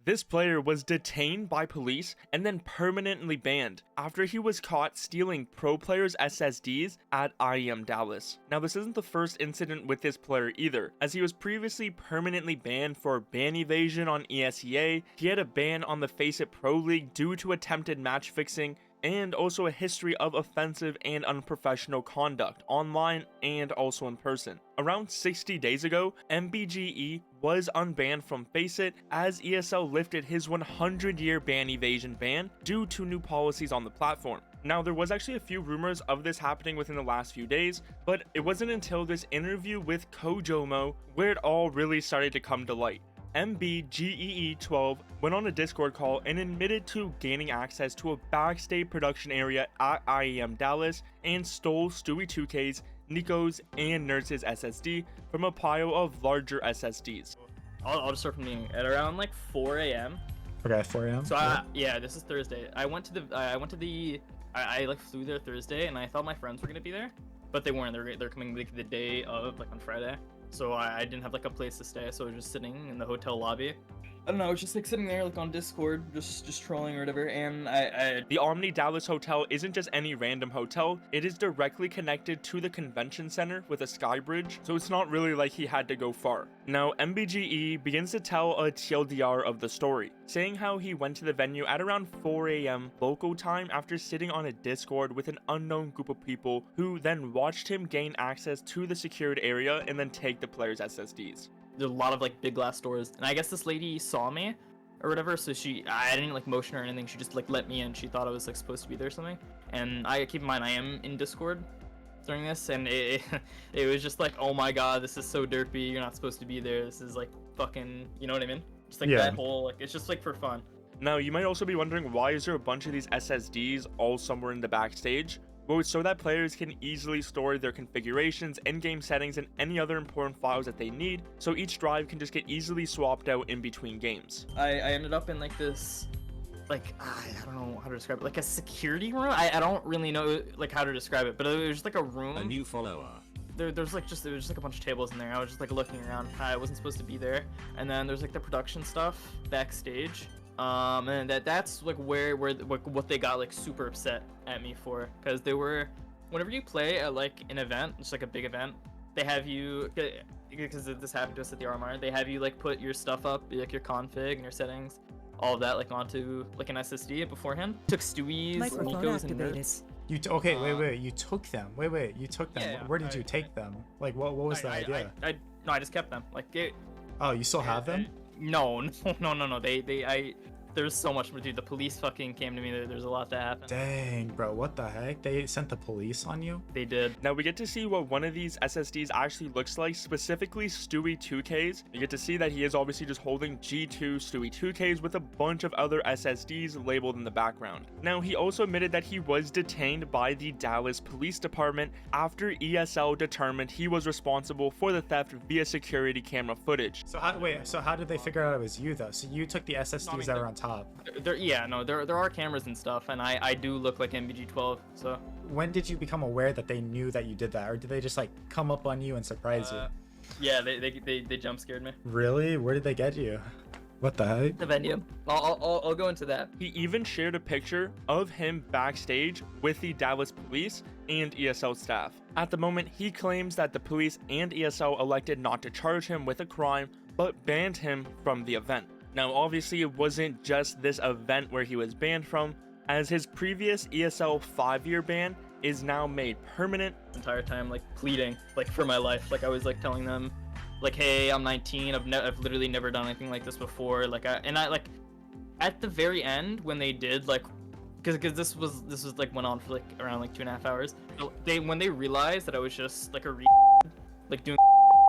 This player was detained by police and then permanently banned after he was caught stealing pro players' SSDs at IEM Dallas. Now, this isn't the first incident with this player either, as he was previously permanently banned for ban evasion on ESEA, he had a ban on the Faceit Pro League due to attempted match fixing, and also a history of offensive and unprofessional conduct online and also in person. Around 60 days ago, MBGE was unbanned from Faceit as ESL lifted his 100-year ban evasion ban due to new policies on the platform. Now, there was actually a few rumors of this happening within the last few days, but it wasn't until this interview with Kojomo where it all really started to come to light. MBGEE12 went on a Discord call and admitted to gaining access to a backstage production area at IEM Dallas and stole Stewie2k's, Nico's, and Nurse's SSD from a pile of larger SSDs. I'll just start from the beginning. At around like 4 a.m. Okay, 4 a.m. So yeah, this is Thursday. I like flew there Thursday, and I thought my friends were gonna be there, but they weren't. They're coming like the day of, like on Friday. So I didn't have like a place to stay, so I was just sitting in the hotel lobby. I don't know, I was just like sitting there like on Discord, just trolling or whatever, and The Omni Dallas Hotel isn't just any random hotel, it is directly connected to the convention center with a sky bridge, so it's not really like he had to go far. Now, MBGE begins to tell a TLDR of the story, saying how he went to the venue at around 4 a.m. local time after sitting on a Discord with an unknown group of people who then watched him gain access to the secured area and then take the players' SSDs. There's a lot of like big glass doors, and I guess this lady saw me or whatever, so I didn't like motion or anything, she just like let me in. She thought I was like supposed to be there or something. And I keep in mind I am in Discord during this, and it was just like, oh my god, this is so derpy, you're not supposed to be there, this is like fucking, you know what I mean? Just like that whole, like, it's just like for fun. Now, you might also be wondering, why is there a bunch of these SSDs all somewhere in the backstage? Well, it's so that players can easily store their configurations, in-game settings, and any other important files that they need, so each drive can just get easily swapped out in between games. I ended up in like this, like, I don't know how to describe it, like a security room? I don't really know like how to describe it, but it was just like a room. A new follower. There's like there was just like a bunch of tables in there. I was just like looking around. I wasn't supposed to be there. And then there's like the production stuff backstage. And that's like where what they got like super upset at me for, because they were, whenever you play at like an event, it's like a big event, they have you, because this happened to us at the RMR, they have you like put your stuff up, like your config and your settings, all of that, like onto like an SSD beforehand. Took Stewie's, Nico's, and Nurse. Okay, wait, you took them. Wait, you took them. Yeah, Where did you take them? Like, what was the idea? No, I just kept them. Like, oh, you still have them? No. There's so much more, dude. The police fucking came to me. There's a lot that happened. Dang, bro, what the heck? They sent the police on you? They did. Now we get to see what one of these SSDs actually looks like, specifically Stewie2k's. You get to see that he is obviously just holding G2 Stewie2k's with a bunch of other SSDs labeled in the background. Now, he also admitted that he was detained by the Dallas Police Department after ESL determined he was responsible for the theft via security camera footage. So how did they figure out it was you though? So you took the SSDs that were on top. There are cameras and stuff, and I do look like MBG12. So when did you become aware that they knew that you did that, or did they just like come up on you and surprise you? Yeah, they jump scared me. Really? Where did they get you? What the heck? The venue. I'll go into that. He even shared a picture of him backstage with the Dallas police and ESL staff. At the moment, he claims that the police and ESL elected not to charge him with a crime, but banned him from the event. Now, obviously, it wasn't just this event where he was banned from, as his previous ESL 5-year ban is now made permanent. The entire time, like, pleading, like, for my life. Like, I was, like, telling them, like, hey, I'm 19, I've literally never done anything like this before. Like, like, at the very end, when they did, like, because this was, like, went on for, like, around, like, 2.5 hours. So when they realized that I was just, like, like, doing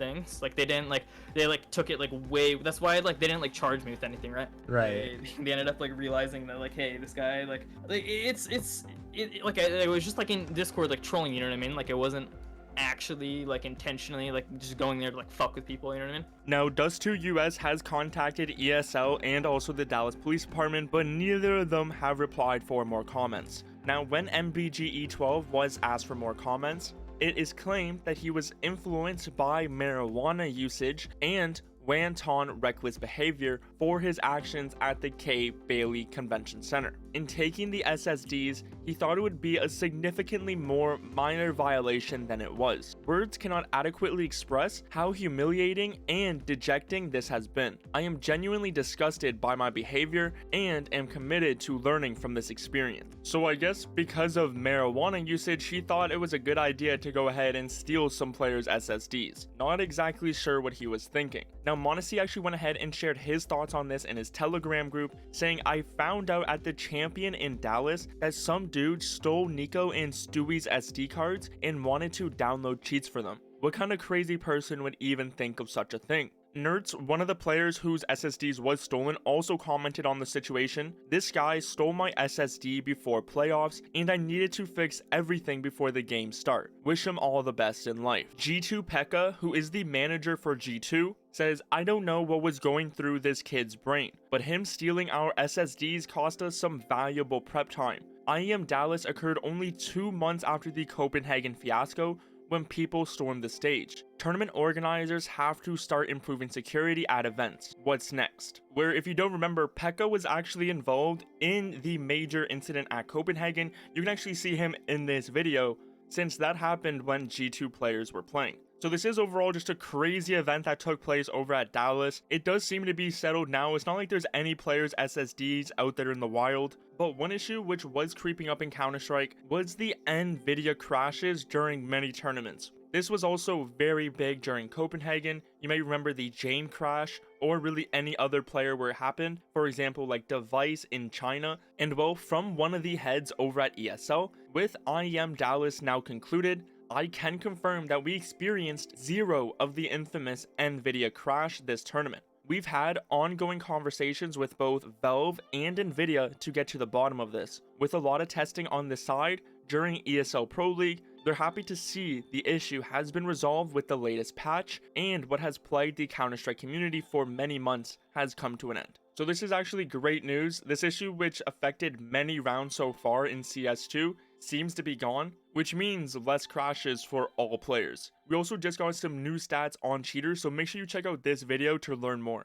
things, like, they didn't, like, they, like, took it, like, way, that's why, like, they didn't, like, charge me with anything, right? They ended up, like, realizing that, like, hey, this guy, like it was just, like, in Discord, like, trolling, you know what I mean? Like, it wasn't actually, like, intentionally, like, just going there to, like, fuck with people, you know what I mean? Now, Dust2 US has contacted ESL and also the Dallas Police Department, but neither of them have replied for more comments. Now, when MBGE12 was asked for more comments, it is claimed that he was influenced by marijuana usage and wanton reckless behavior for his actions at the K. Bailey Convention Center. In taking the SSDs, he thought it would be a significantly more minor violation than it was. Words cannot adequately express how humiliating and dejecting this has been. I am genuinely disgusted by my behavior and am committed to learning from this experience. So I guess because of marijuana usage, he thought it was a good idea to go ahead and steal some players' SSDs. Not exactly sure what he was thinking. Now, Mondesi actually went ahead and shared his thoughts on this in his Telegram group, saying, I found out at the Champion in Dallas that some dude stole Nico and Stewie's SD cards and wanted to download cheats for them. What kind of crazy person would even think of such a thing? Nerds, one of the players whose SSDs was stolen, also commented on the situation. This guy stole my SSD before playoffs, and I needed to fix everything before the game start. Wish him all the best in life. G2 who is the manager for G2, says, I don't know what was going through this kid's brain, but him stealing our SSDs cost us some valuable prep time. IEM Dallas occurred only 2 months after the Copenhagen fiasco, when people stormed the stage. Tournament organizers have to start improving security at events. What's next? Where, if you don't remember, Pekka was actually involved in the major incident at Copenhagen. You can actually see him in this video, since that happened when G2 players were playing. So this is overall just a crazy event that took place over at Dallas. It does seem to be settled now. It's not like there's any players' SSDs out there in the wild. But one issue which was creeping up in Counter-Strike was the NVIDIA crashes during many tournaments. This was also very big during Copenhagen. You may remember the Jane crash, or really any other player where it happened. For example, like Device in China. And well, from one of the heads over at ESL, with IEM Dallas now concluded, I can confirm that we experienced 0 of the infamous NVIDIA crash this tournament. We've had ongoing conversations with both Valve and NVIDIA to get to the bottom of this. With a lot of testing on the side during ESL Pro League, they're happy to see the issue has been resolved with the latest patch, and what has plagued the Counter-Strike community for many months has come to an end. So this is actually great news. This issue, which affected many rounds so far in CS2, seems to be gone, which means less crashes for all players. We also just got some new stats on cheaters, so make sure you check out this video to learn more.